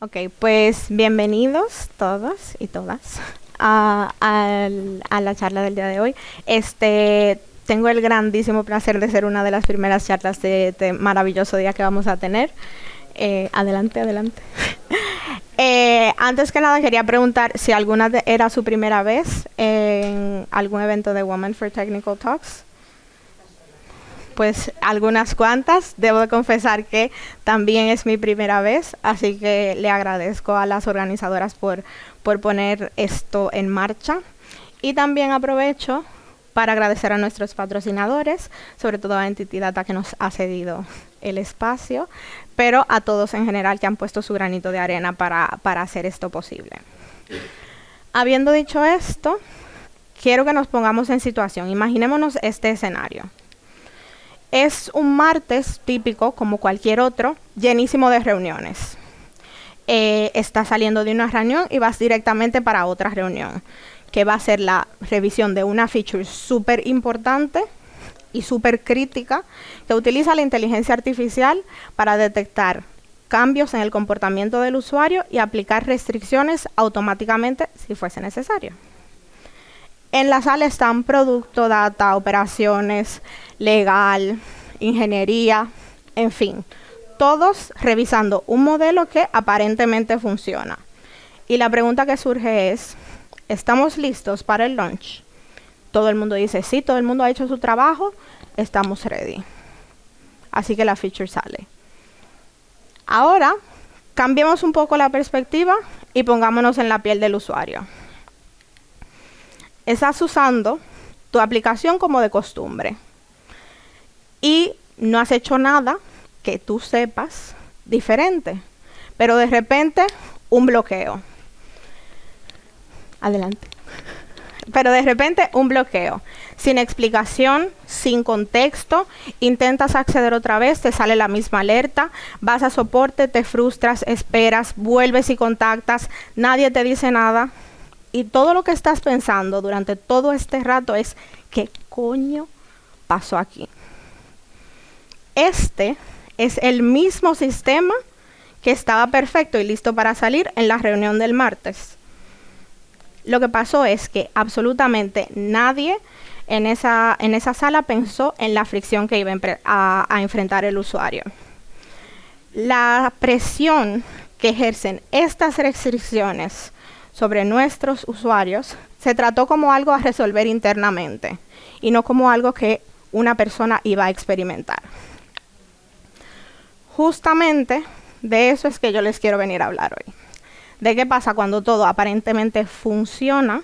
Ok, pues bienvenidos todos y todas a la charla del día de hoy. Tengo el grandísimo placer de ser una de las primeras charlas de este maravilloso día que vamos a tener. Adelante, adelante. Antes que nada quería preguntar si era su primera vez en algún evento de Women for Technical Talks. Pues algunas cuantas. Debo de confesar que también es mi primera vez, así que le agradezco a las organizadoras por poner esto en marcha. Y también aprovecho para agradecer a nuestros patrocinadores, sobre todo a Entity Data que nos ha cedido el espacio, pero a todos en general que han puesto su granito de arena para hacer esto posible. Habiendo dicho esto, quiero que nos pongamos en situación. Imaginémonos este escenario. Es un martes típico, como cualquier otro, llenísimo de reuniones. Estás saliendo de una reunión y vas directamente para otra reunión, que va a ser la revisión de una feature súper importante y súper crítica que utiliza la inteligencia artificial para detectar cambios en el comportamiento del usuario y aplicar restricciones automáticamente si fuese necesario. En la sala están producto, data, operaciones, legal, ingeniería, en fin, todos revisando un modelo que aparentemente funciona. Y la pregunta que surge es, ¿estamos listos para el launch? Todo el mundo dice, sí, todo el mundo ha hecho su trabajo, estamos ready. Así que la feature sale. Ahora, cambiemos un poco la perspectiva y pongámonos en la piel del usuario. Estás usando tu aplicación como de costumbre y no has hecho nada que tú sepas diferente, pero de repente un bloqueo. Adelante. Pero de repente un bloqueo, sin explicación, sin contexto, intentas acceder otra vez, te sale la misma alerta, vas a soporte, te frustras, esperas, vuelves y contactas, nadie te dice nada. Y todo lo que estás pensando durante todo este rato es, ¿qué coño pasó aquí? Este es el mismo sistema que estaba perfecto y listo para salir en la reunión del martes. Lo que pasó es que absolutamente nadie en esa sala pensó en la fricción que iba a enfrentar el usuario. La presión que ejercen estas restricciones sobre nuestros usuarios se trató como algo a resolver internamente y no como algo que una persona iba a experimentar. Justamente de eso es que yo les quiero venir a hablar hoy. De qué pasa cuando todo aparentemente funciona,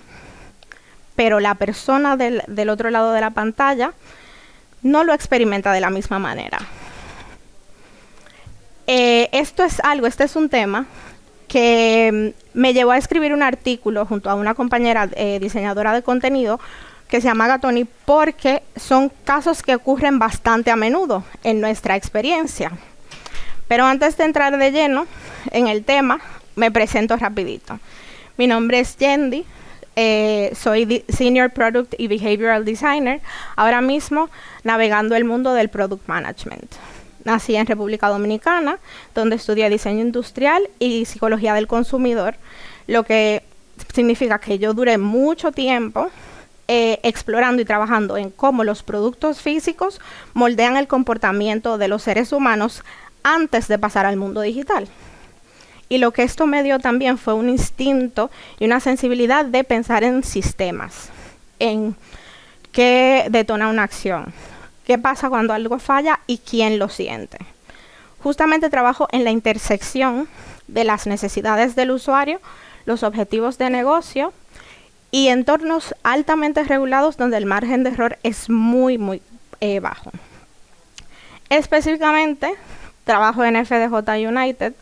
pero la persona del otro lado de la pantalla no lo experimenta de la misma manera. Este es un tema que me llevó a escribir un artículo junto a una compañera diseñadora de contenido que se llama Gatoni, porque son casos que ocurren bastante a menudo en nuestra experiencia. Pero antes de entrar de lleno en el tema, me presento rapidito. Mi nombre es Yendi, soy Senior Product y Behavioral Designer, ahora mismo navegando el mundo del Product Management. Nací en República Dominicana, donde estudié diseño industrial y psicología del consumidor, lo que significa que yo duré mucho tiempo explorando y trabajando en cómo los productos físicos moldean el comportamiento de los seres humanos antes de pasar al mundo digital. Y lo que esto me dio también fue un instinto y una sensibilidad de pensar en sistemas, en qué detona una acción, qué pasa cuando algo falla y quién lo siente. Justamente trabajo en la intersección de las necesidades del usuario, los objetivos de negocio y entornos altamente regulados donde el margen de error es muy bajo. Específicamente, trabajo en FDJ United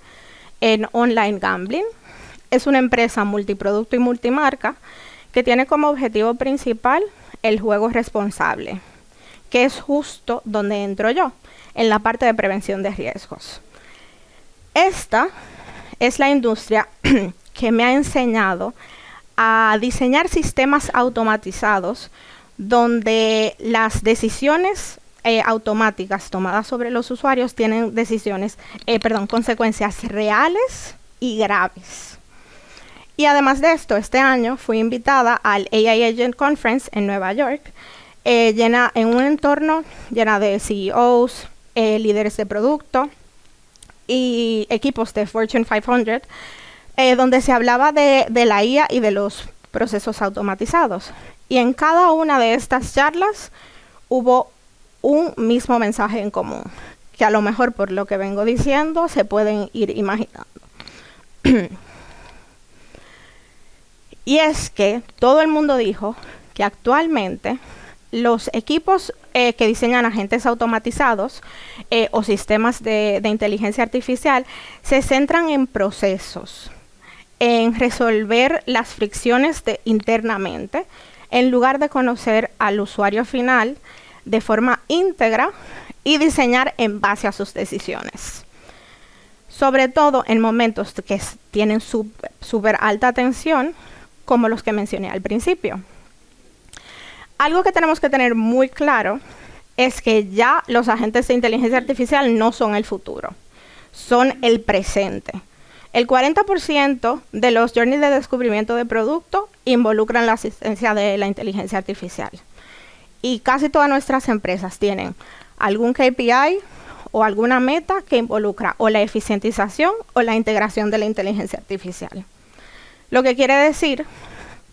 en Online Gambling. Es una empresa multiproducto y multimarca que tiene como objetivo principal el juego responsable, que es justo donde entro yo, en la parte de prevención de riesgos. Esta es la industria que me ha enseñado a diseñar sistemas automatizados donde las decisiones automáticas tomadas sobre los usuarios tienen consecuencias reales y graves. Y además de esto, este año fui invitada al AI Agent Conference en Nueva York, en un entorno llena de CEOs, líderes de producto y equipos de Fortune 500, donde se hablaba de la IA y de los procesos automatizados. Y en cada una de estas charlas hubo un mismo mensaje en común, que a lo mejor por lo que vengo diciendo se pueden ir imaginando. Y es que todo el mundo dijo que actualmente los equipos que diseñan agentes automatizados o sistemas de inteligencia artificial se centran en procesos, en resolver las fricciones internamente, en lugar de conocer al usuario final de forma íntegra y diseñar en base a sus decisiones. Sobre todo en momentos que tienen súper alta tensión, como los que mencioné al principio. Algo que tenemos que tener muy claro es que ya los agentes de inteligencia artificial no son el futuro, son el presente. El 40% de los journeys de descubrimiento de producto involucran la asistencia de la inteligencia artificial. Y casi todas nuestras empresas tienen algún KPI o alguna meta que involucra o la eficientización o la integración de la inteligencia artificial. Lo que quiere decir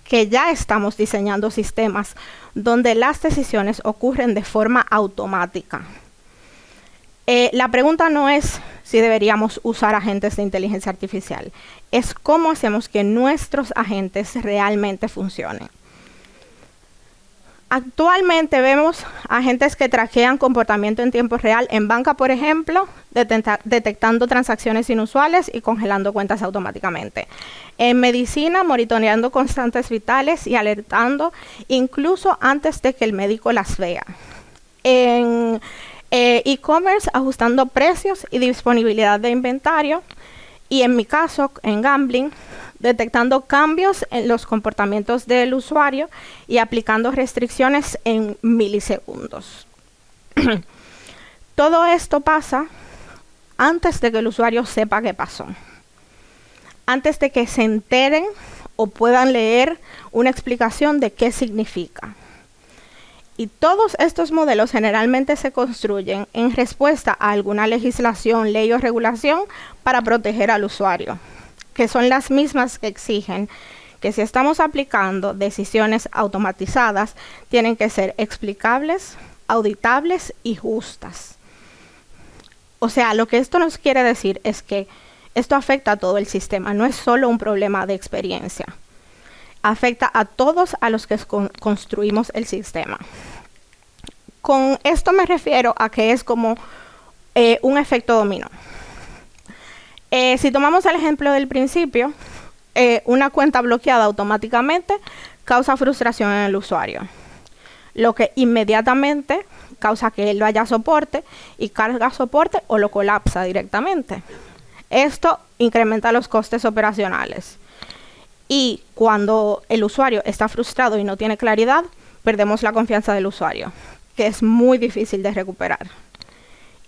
que ya estamos diseñando sistemas donde las decisiones ocurren de forma automática. La pregunta no es si deberíamos usar agentes de inteligencia artificial, es cómo hacemos que nuestros agentes realmente funcionen. Actualmente vemos agentes que traquean comportamiento en tiempo real en banca, por ejemplo, detectando transacciones inusuales y congelando cuentas automáticamente. En medicina, monitoreando constantes vitales y alertando incluso antes de que el médico las vea. En e-commerce, ajustando precios y disponibilidad de inventario. Y en mi caso, en gambling, detectando cambios en los comportamientos del usuario y aplicando restricciones en milisegundos. Todo esto pasa antes de que el usuario sepa qué pasó, antes de que se enteren o puedan leer una explicación de qué significa. Y todos estos modelos generalmente se construyen en respuesta a alguna legislación, ley o regulación para proteger al usuario, que son las mismas que exigen que si estamos aplicando decisiones automatizadas, tienen que ser explicables, auditables y justas. O sea, lo que esto nos quiere decir es que esto afecta a todo el sistema, no es solo un problema de experiencia. Afecta a todos a los que construimos el sistema. Con esto me refiero a que es como un efecto dominó. Si tomamos el ejemplo del principio, una cuenta bloqueada automáticamente causa frustración en el usuario, lo que inmediatamente causa que él vaya a soporte y carga soporte o lo colapsa directamente. Esto incrementa los costes operacionales. Y cuando el usuario está frustrado y no tiene claridad, perdemos la confianza del usuario, que es muy difícil de recuperar.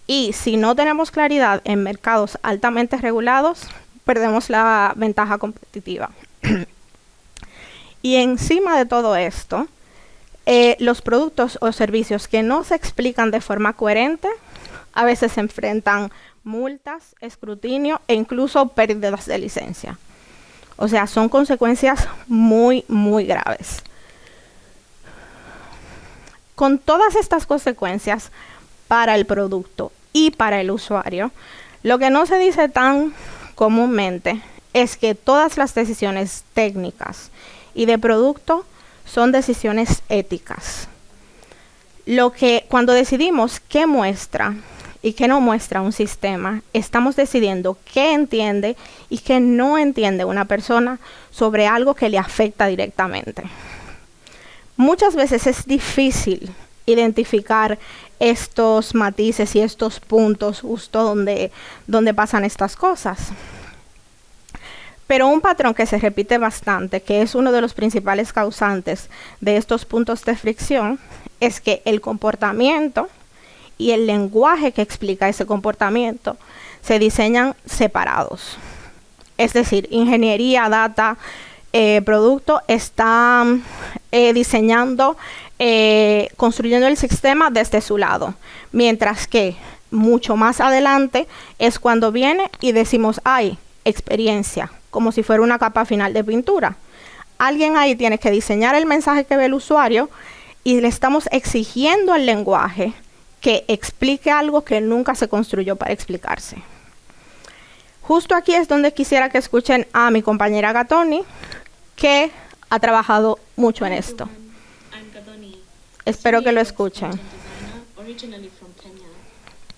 Y si no tenemos claridad en mercados altamente regulados, perdemos la ventaja competitiva. Y encima de todo esto, los productos o servicios que no se explican de forma coherente, a veces se enfrentan multas, escrutinio e incluso pérdidas de licencia. O sea, son consecuencias muy, muy graves. Con todas estas consecuencias para el producto y para el usuario, lo que no se dice tan comúnmente es que todas las decisiones técnicas y de producto son decisiones éticas. Cuando decidimos qué muestra y qué no muestra un sistema, estamos decidiendo qué entiende y qué no entiende una persona sobre algo que le afecta directamente. Muchas veces es difícil identificar estos matices y estos puntos justo donde pasan estas cosas. Pero un patrón que se repite bastante, que es uno de los principales causantes de estos puntos de fricción, es que el comportamiento y el lenguaje que explica ese comportamiento se diseñan separados. es decir, ingeniería, data, producto, está diseñando, construyendo el sistema desde su lado. Mientras que mucho más adelante es cuando viene y decimos, hay experiencia, como si fuera una capa final de pintura. Alguien ahí tiene que diseñar el mensaje que ve el usuario y le estamos exigiendo al lenguaje que explique algo que nunca se construyó para explicarse. Justo aquí es donde quisiera que escuchen a mi compañera Gatoni, que ha trabajado mucho en esto. Espero que lo escuchen.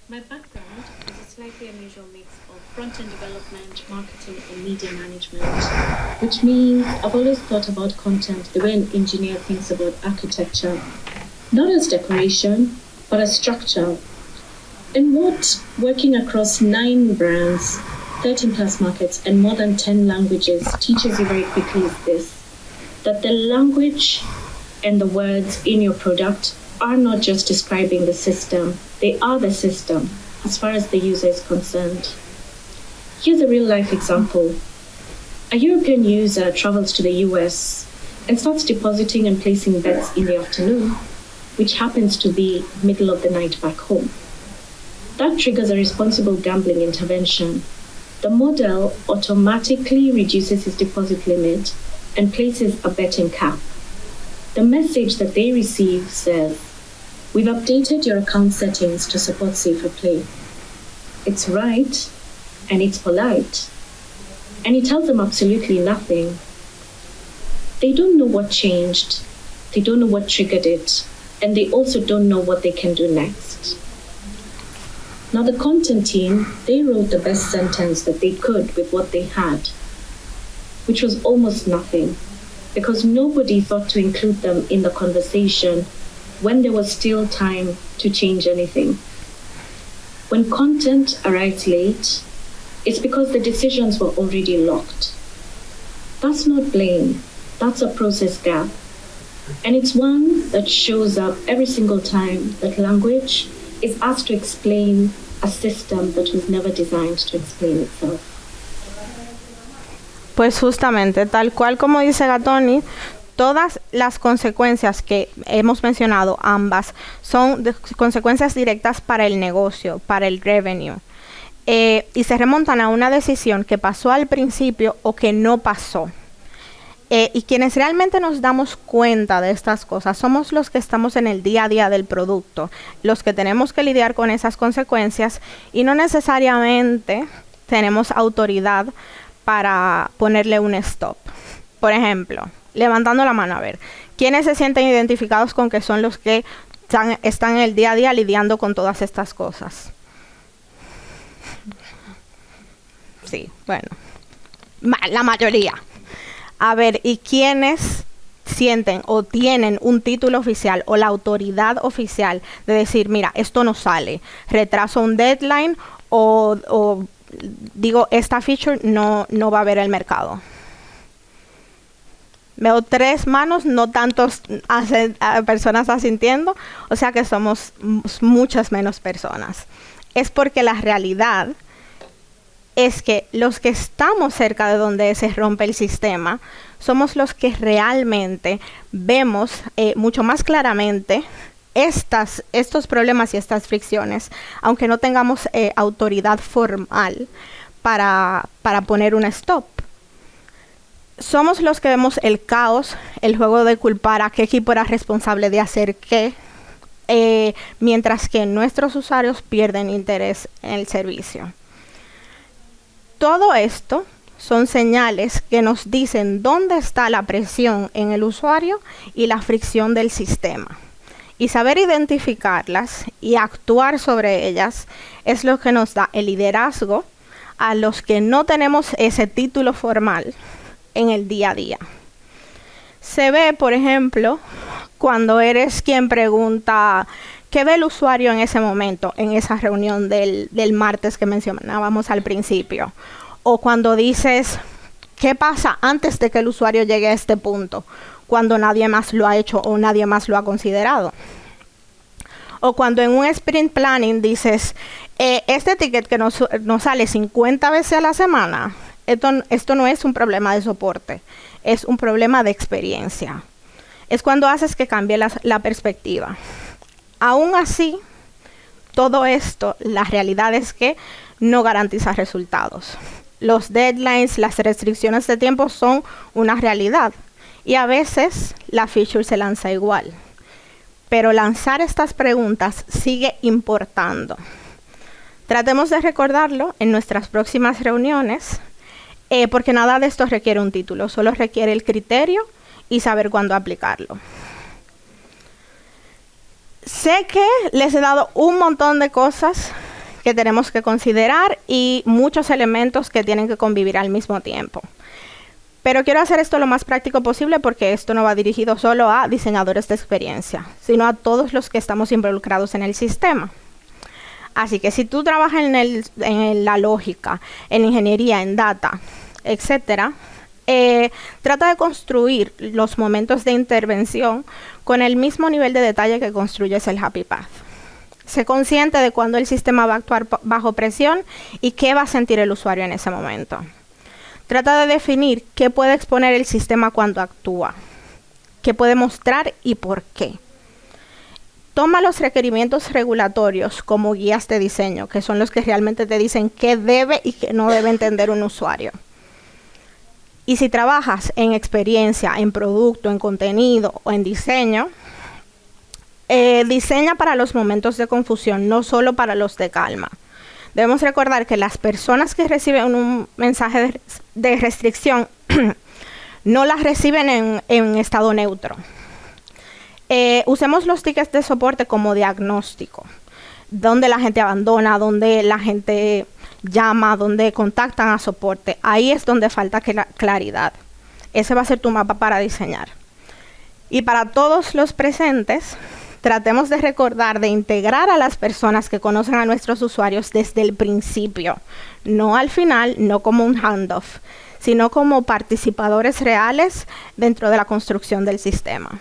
My background is a slightly unusual mix of front-end development, marketing, and media management, which means I've always thought about content the way an engineer thinks about architecture, not as decoration, but as structure. And what working across 9 brands, 13 plus markets, and more than 10 languages teaches you very quickly is this, that the language and the words in your product are not just describing the system, they are the system as far as the user is concerned. Here's a real life example. A European user travels to the US and starts depositing and placing bets in the afternoon, which happens to be middle of the night back home. That triggers a responsible gambling intervention. The model automatically reduces his deposit limit and places a betting cap. The message that they receive says, "We've updated your account settings to support safer play." It's right, and it's polite, and it tells them absolutely nothing. They don't know what changed, they don't know what triggered it, and they also don't know what they can do next. Now the content team, they wrote the best sentence that they could with what they had, which was almost nothing, because nobody thought to include them in the conversation when there was still time to change anything. When content arrives late, it's because the decisions were already locked. That's not blame, that's a process gap. And it's one that shows up every single time that language is asked to explain a system that was never designed to explain itself. Pues justamente, tal cual como dice Gatoni, todas las consecuencias que hemos mencionado, ambas, son consecuencias directas para el negocio, para el revenue. Y se remontan a una decisión que pasó al principio o que no pasó. Y quienes realmente nos damos cuenta de estas cosas somos los que estamos en el día a día del producto, los que tenemos que lidiar con esas consecuencias y no necesariamente tenemos autoridad para ponerle un stop. Por ejemplo, levantando la mano, a ver, ¿quiénes se sienten identificados con que son los que están en el día a día lidiando con todas estas cosas? Sí, bueno, la mayoría. A ver, ¿y quiénes sienten o tienen un título oficial o la autoridad oficial de decir, mira, esto no sale, retraso un deadline o digo, esta feature no va a ver el mercado? Veo 3 manos, no tantos personas asintiendo, o sea que somos muchas menos personas. Es porque la realidad es que los que estamos cerca de donde se rompe el sistema somos los que realmente vemos mucho más claramente estos problemas y estas fricciones, aunque no tengamos autoridad formal para poner un stop. Somos los que vemos el caos, el juego de culpar a qué equipo era responsable de hacer qué, mientras que nuestros usuarios pierden interés en el servicio. Todo esto son señales que nos dicen dónde está la presión en el usuario y la fricción del sistema. Y saber identificarlas y actuar sobre ellas es lo que nos da el liderazgo a los que no tenemos ese título formal en el día a día. Se ve, por ejemplo, cuando eres quien pregunta qué ve el usuario en ese momento, en esa reunión del martes que mencionábamos al principio. O cuando dices, ¿qué pasa antes de que el usuario llegue a este punto? Cuando nadie más lo ha hecho o nadie más lo ha considerado. O cuando en un sprint planning dices, este ticket que nos sale 50 veces a la semana, Esto no es un problema de soporte, es un problema de experiencia. Es cuando haces que cambie la perspectiva. Aún así, todo esto, la realidad es que no garantiza resultados. Los deadlines, las restricciones de tiempo son una realidad y a veces la feature se lanza igual. Pero lanzar estas preguntas sigue importando. Tratemos de recordarlo en nuestras próximas reuniones, porque nada de esto requiere un título, solo requiere el criterio y saber cuándo aplicarlo. Sé que les he dado un montón de cosas que tenemos que considerar y muchos elementos que tienen que convivir al mismo tiempo. Pero quiero hacer esto lo más práctico posible porque esto no va dirigido solo a diseñadores de experiencia, sino a todos los que estamos involucrados en el sistema. Así que si tú trabajas en la lógica, en ingeniería, en data, etcétera, trata de construir los momentos de intervención con el mismo nivel de detalle que construyes el Happy Path. Sé consciente de cuándo el sistema va a actuar bajo presión y qué va a sentir el usuario en ese momento. Trata de definir qué puede exponer el sistema cuando actúa, qué puede mostrar y por qué. Toma los requerimientos regulatorios como guías de diseño, que son los que realmente te dicen qué debe y qué no debe entender un usuario. Y si trabajas en experiencia, en producto, en contenido o en diseño, diseña para los momentos de confusión, no solo para los de calma. Debemos recordar que las personas que reciben un mensaje de restricción no las reciben en estado neutro. Usemos los tickets de soporte como diagnóstico, donde la gente abandona, donde la gente llama, donde contactan a soporte. Ahí es donde falta claridad. Ese va a ser tu mapa para diseñar. Y para todos los presentes, tratemos de recordar de integrar a las personas que conocen a nuestros usuarios desde el principio, no al final, no como un handoff, sino como participadores reales dentro de la construcción del sistema.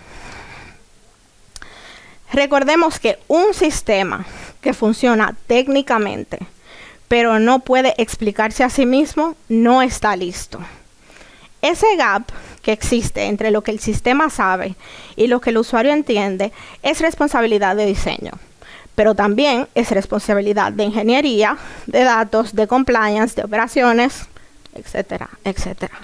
Recordemos que un sistema que funciona técnicamente, pero no puede explicarse a sí mismo, no está listo. Ese gap que existe entre lo que el sistema sabe y lo que el usuario entiende es responsabilidad de diseño, pero también es responsabilidad de ingeniería, de datos, de compliance, de operaciones, etcétera, etcétera.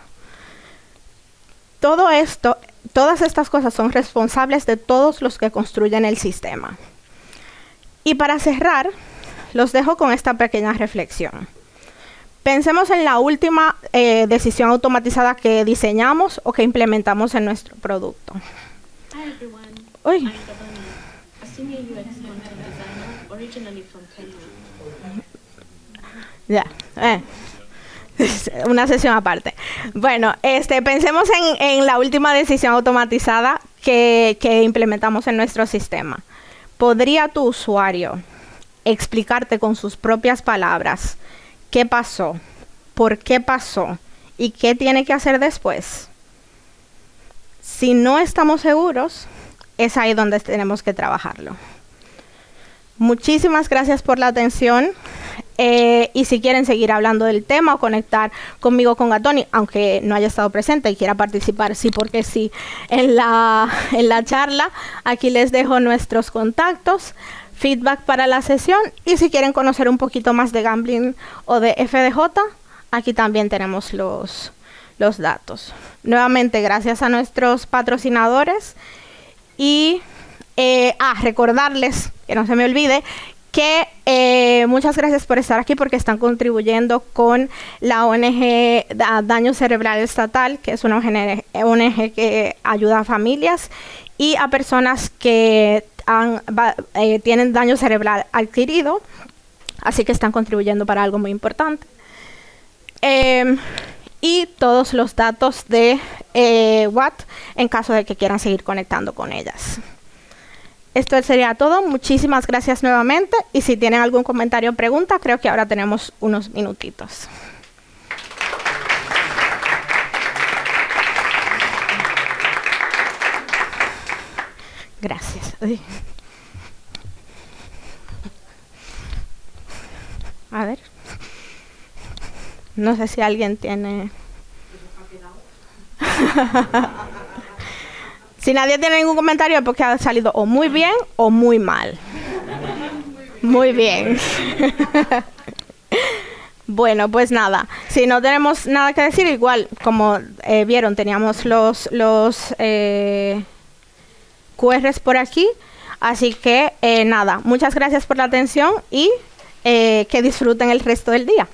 Todo esto, todas estas cosas son responsables de todos los que construyen el sistema. Y para cerrar, los dejo con esta pequeña reflexión. Pensemos en la última decisión automatizada que diseñamos o que implementamos en nuestro producto. Hi everyone, Uy. I'm Gabani, a senior UX content designer originally from Kenya. Ya, una sesión aparte. Bueno, pensemos en la última decisión automatizada que implementamos en nuestro sistema. ¿Podría tu usuario explicarte con sus propias palabras qué pasó, por qué pasó y qué tiene que hacer después? Si no estamos seguros, es ahí donde tenemos que trabajarlo. Muchísimas gracias por la atención. Y si quieren seguir hablando del tema o conectar conmigo con Gatoni, aunque no haya estado presente y quiera participar, sí, porque sí, en la charla, aquí les dejo nuestros contactos, feedback para la sesión, y si quieren conocer un poquito más de Gambling o de FDJ, aquí también tenemos los datos. Nuevamente, gracias a nuestros patrocinadores y recordarles, que no se me olvide, que muchas gracias por estar aquí porque están contribuyendo con la ONG Daño Cerebral Estatal, que es una ONG que ayuda a familias y a personas que tienen daño cerebral adquirido, así que están contribuyendo para algo muy importante. Y todos los datos de Watt en caso de que quieran seguir conectando con ellas. Esto sería todo. Muchísimas gracias nuevamente. Y si tienen algún comentario o pregunta, creo que ahora tenemos unos minutitos. Gracias. A ver. No sé si alguien tiene... Si nadie tiene ningún comentario es porque ha salido o muy bien o muy mal. Muy bien. Bueno, pues nada. Si no tenemos nada que decir, igual, como vieron, teníamos los QRs por aquí. Así que nada, muchas gracias por la atención y que disfruten el resto del día.